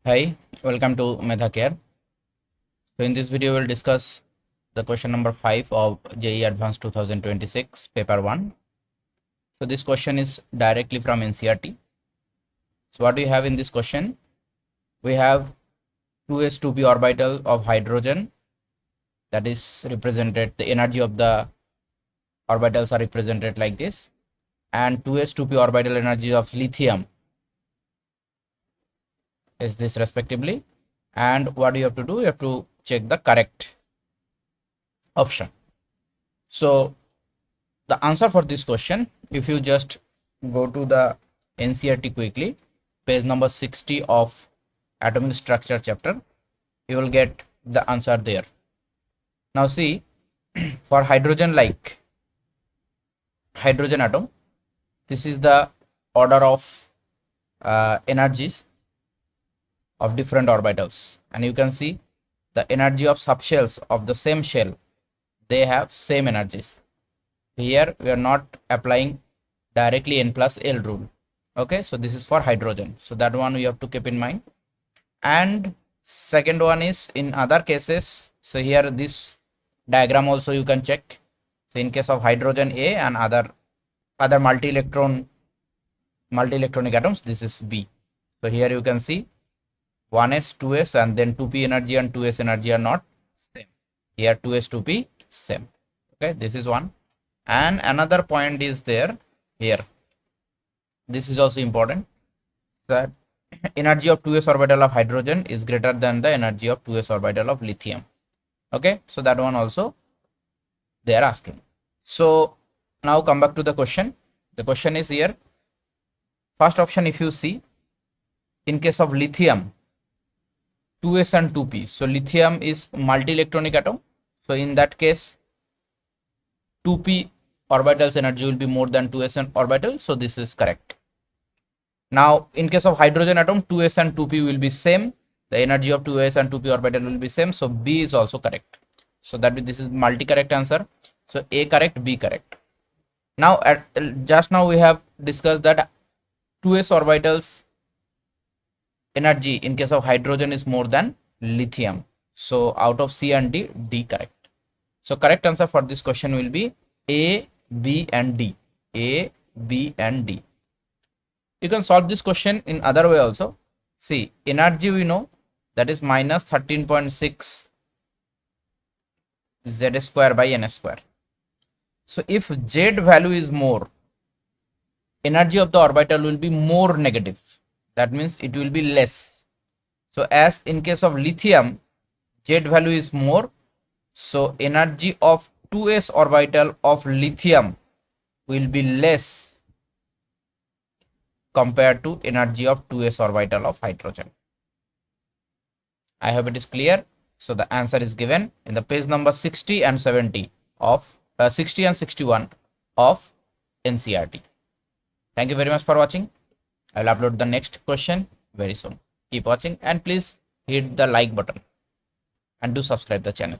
Hi, welcome to Medha Care. So in this video, we'll discuss the question number 5 of JEE Advanced 2026 paper 1. So this question is directly from NCERT. So what do we have in this question? We have 2s 2p orbital of hydrogen, that is represented, the energy of the orbitals are represented like this, and 2s 2p orbital energy of lithium is this respectively. And what you have to do, you have to check the correct option. So the answer for this question, if you just go to the NCERT quickly, page number 60 of atomic structure chapter, you will get the answer there. Now see, for hydrogen, like hydrogen atom, this is the order of energies of different orbitals, and you can see the energy of subshells of the same shell, they have same energies. Here we are not applying directly n plus L rule. Okay, so this is for hydrogen, so that one we have to keep in mind. And second one is in other cases, so here this diagram also you can check. So in case of hydrogen A and other multi-electronic atoms, this is B. So here you can see 1s 2s and then 2p energy and 2s energy are not same. Here 2s 2p same. Okay, this is one. And another point is there here, this is also important, that energy of 2s orbital of hydrogen is greater than the energy of 2s orbital of lithium. Okay, so that one also they are asking. So now come back to the question. The question is here, first option, if you see, in case of lithium 2s and 2p, so lithium is multi-electronic atom, so in that case 2p orbital's energy will be more than 2s orbital, so this is correct. Now in case of hydrogen atom, 2s and 2p will be same, the energy of 2s and 2p orbital will be same, so B is also correct. So that means this is multi-correct answer, so A correct, B correct. Now just now we have discussed that 2s orbitals energy in case of hydrogen is more than lithium, so out of C and D, D correct. So correct answer for this question will be A, B and D. A, B and D. You can solve this question in other way also. See, energy we know, that is minus 13.6 Z square by N square. So if Z value is more, energy of the orbital will be more negative, that means it will be less. So as in case of lithium, Z value is more, so energy of 2s orbital of lithium will be less compared to energy of 2s orbital of hydrogen. I hope it is clear. So the answer is given in the page number 60 and 70 of 60 and 61 of NCERT. Thank you very much for watching. I will upload the next question very soon. Keep watching and please hit the like button and do subscribe the channel.